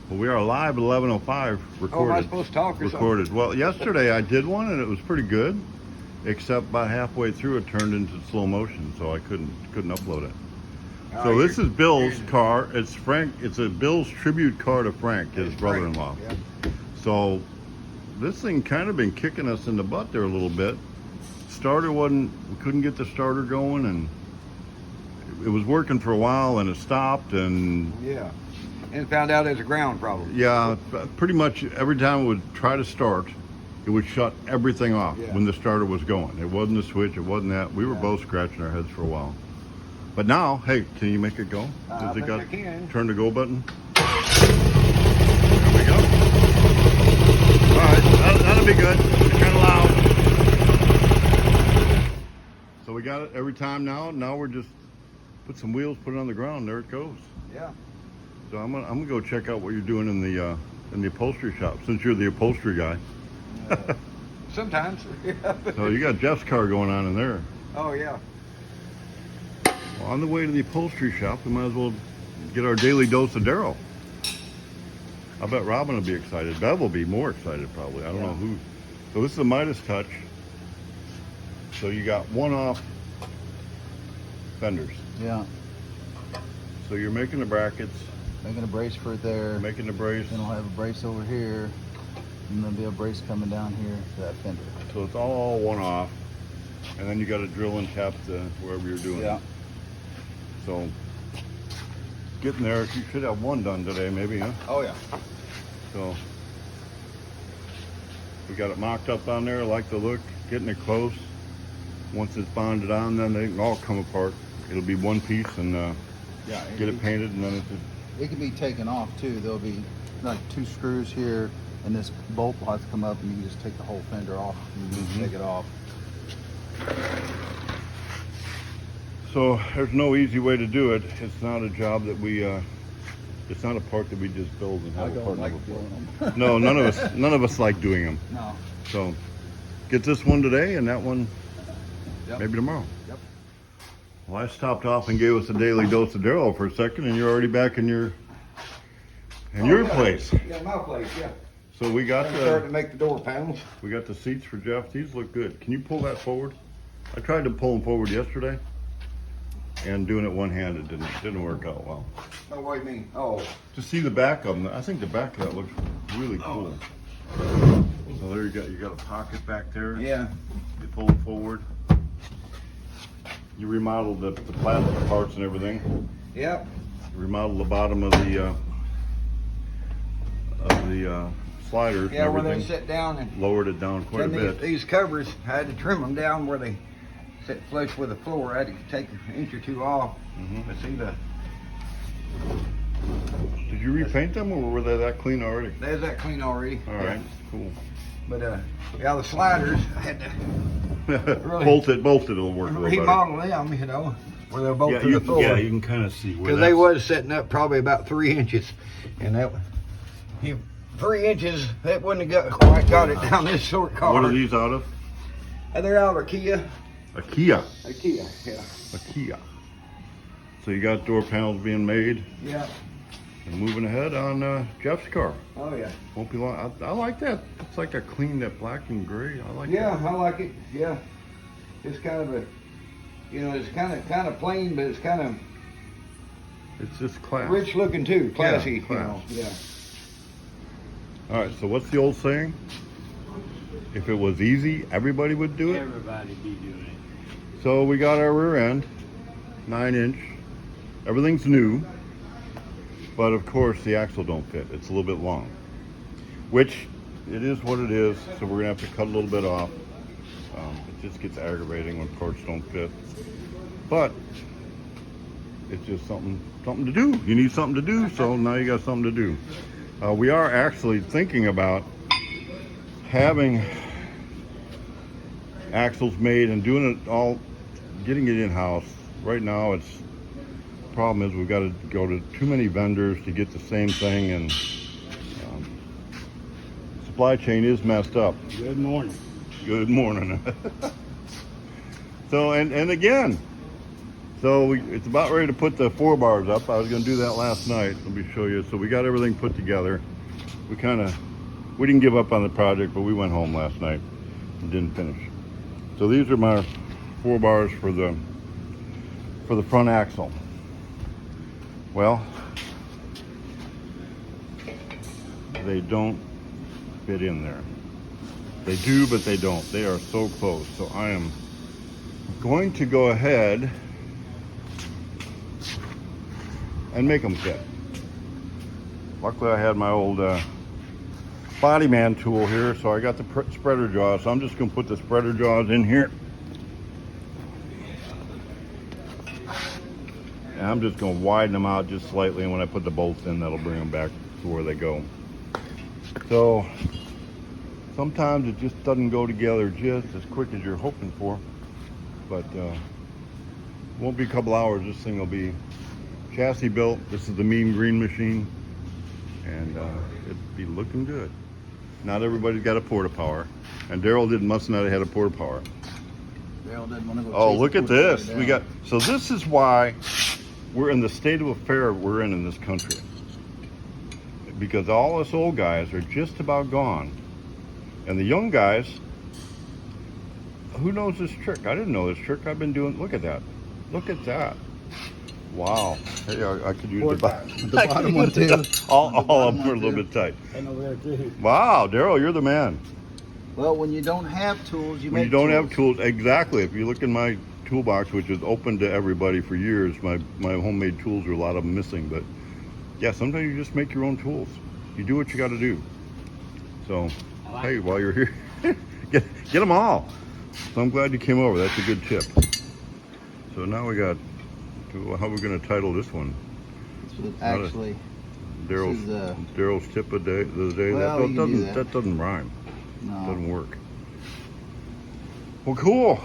Well, we are live at 11:05 recorded. Oh, am I supposed to talk or recorded. something? Well, yesterday I did one and it was pretty good, except about halfway through it turned into slow motion, so I couldn't upload it. So this is Bill's car. It's Frank. It's a Bill's tribute car to Frank, his brother-in-law. Yeah. So this thing kind of been kicking us in the butt there a little bit. Starter wasn't. We couldn't get the starter going, and it was working for a while, and it stopped, and Yeah. And found out it's a ground problem. yeah, pretty much every time it would try to start, it would shut everything off when the starter was going. It wasn't the switch, it wasn't that. We were both scratching our heads for a while. But now, hey, can you make it go? I think I can. Turn the go button. There we go. All right, that'll be good. It's kind of loud. So we got it every time now. Now we're just put some wheels, put it on the ground. There it goes. Yeah. So I'm gonna go check out what you're doing in the upholstery shop, since you're the upholstery guy. Sometimes. So you got Jeff's car going on in there. Oh yeah. Well, on the way to the upholstery shop, we might as well get our daily dose of Darryl. I bet Robin will be excited. Bev will be more excited probably. I don't know who. So this is a Midas touch. So you got one-off fenders. Yeah. So you're making the brackets. Making a brace for it there. Making the brace. Then I'll have a brace over here. And then there'll be a brace coming down here for that fender. So it's all one-off. And then you got to drill and tap wherever you're doing it. So getting there, you should have one done today maybe, huh? Oh yeah. So we got it mocked up on there, like the look, getting it close. Once it's bonded on, then they can all come apart. It'll be one piece and get it painted, and then it's it can be taken off too. There'll be like 2 screws here, and this bolt will have to come up, and you can just take the whole fender off and you can take it off. So there's no easy way to do it. It's not a job that we, it's not a part that we just build and have a part number for. No, none of us like doing them. No. So get this one today and that one maybe tomorrow. Yep. Well, I stopped off and gave us a daily dose of Darryl for a second, and you're already back in your place. Yeah, my place. Yeah. So we got starting to make the door panels. We got the seats for Jeff. These look good. Can you pull that forward? I tried to pull them forward yesterday, and doing it one-handed didn't work out well. Oh, what do you mean? Oh. To see the back of them, I think the back of that looks really cool. So there you got a pocket back there. Yeah. You pull it forward. You remodeled the plastic parts and everything. Yep. You remodeled the bottom of the sliders. Yeah, and where they everything. sit down and Lowered it down quite a bit. these covers, I had to trim them down where they sit flush with the floor. I had to take an inch or 2 off. But see Did you repaint them, or were they that clean already? there's that clean already. All right, cool. But yeah, the sliders, I had to really bolted will work a little better. remodel them, you know, where they're both to the floor. Yeah, you can kind of see where Because they was setting up probably about 3 inches, and that 3 inches, that wouldn't have quite got it down this short car. What are these out of? They're out of Kia. A Kia. A Kia, yeah. A Kia. So you got door panels being made. Yeah. And moving ahead on Jeff's car. Oh yeah. Won't be long. I like that. It's like a clean, that black and gray. I like Yeah, that. I like it. Yeah. It's kind of a, you know, it's kind of plain, but it's kind of It's just class. rich looking too, classy. Yeah, class. You know. Yeah. All right, so what's the old saying? If it was easy, everybody would do it? Everybody be doing it. So we got our rear end, 9-inch. Everything's new, but of course the axle don't fit. It's a little bit long, which it is what it is. So we're gonna have to cut a little bit off. It just gets aggravating when parts don't fit, but it's just something to do. You need something to do, so now you got something to do. We are actually thinking about having axles made and doing it all, getting it in-house. Right now problem is we've got to go to too many vendors to get the same thing, and supply chain is messed up. Good morning. Good morning. So and again, So it's about ready to put the 4 bars up. I was going to do that last night. Let me show you. So we got everything put together. We didn't give up on the project, but we went home last night and didn't finish. So these are my 4 bars for the front axle. Well, they don't fit in there. They do, but they don't. They are so close. So I am going to go ahead and make them fit. Luckily I had my old body man tool here, so I got the spreader jaws. So I'm just going to put the spreader jaws in here. And I'm just going to widen them out just slightly, and when I put the bolts in, that'll bring them back to where they go. So sometimes it just doesn't go together just as quick as you're hoping for, but won't be a couple hours. This thing will be chassis built. This is the Mean Green machine, and it'd be looking good. Not everybody's got a porta power, and Daryl must not have had a porta power. Daryl didn't want to go. Oh, chase look the at porta this. potty down. So this is why we're in the state of affair we're in this country, because all us old guys are just about gone, and the young guys, who knows this trick? I didn't know this trick. I've been doing. Look at that. Look at that. Wow. Hey, I could use the bottom one too. All of them are a little bit tight. And over there too. Wow, Daryl, you're the man. Well, when you don't have tools, you When make you don't have tools, exactly. If you look in my toolbox, which is open to everybody for years, my homemade tools are a lot of them missing. But yeah, sometimes you just make your own tools. You do what you got to do. So hey, while you're here, get them all. So I'm glad you came over. That's a good tip. So now we got. How are we going to title this one? Actually, Daryl's tip of the day. Well, That doesn't rhyme. no. Doesn't work. Well, cool.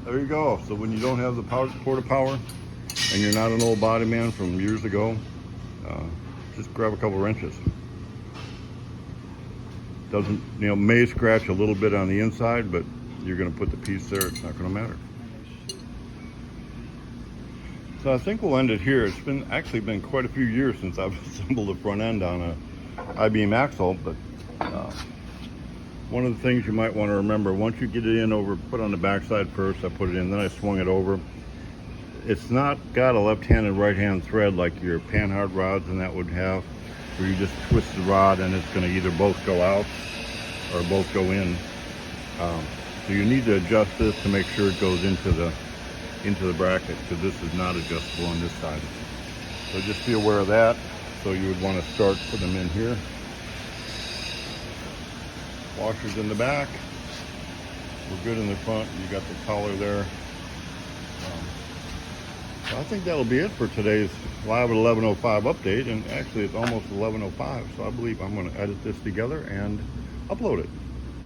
There you go. So when you don't have the porta power, and you're not an old body man from years ago, just grab a couple wrenches. Doesn't, may scratch a little bit on the inside, but you're going to put the piece there. It's not going to matter. So I think we'll end it here. It's actually been quite a few years since I've assembled a front end on a I-beam axle, but one of the things you might want to remember, once you get it in over, put on the backside first, I put it in, then I swung it over. It's not got a left-hand and right-hand thread like your panhard rods and that would have, where you just twist the rod and it's going to either both go out or both go in. So you need to adjust this to make sure it goes into the bracket, because this is not adjustable on this side. So just be aware of that. So you would want to start putting them in here. Washers in the back. We're good in the front. You got the collar there. So I think that'll be it for today's live at 11:05 update. And actually it's almost 11:05, so I believe I'm going to edit this together and upload it.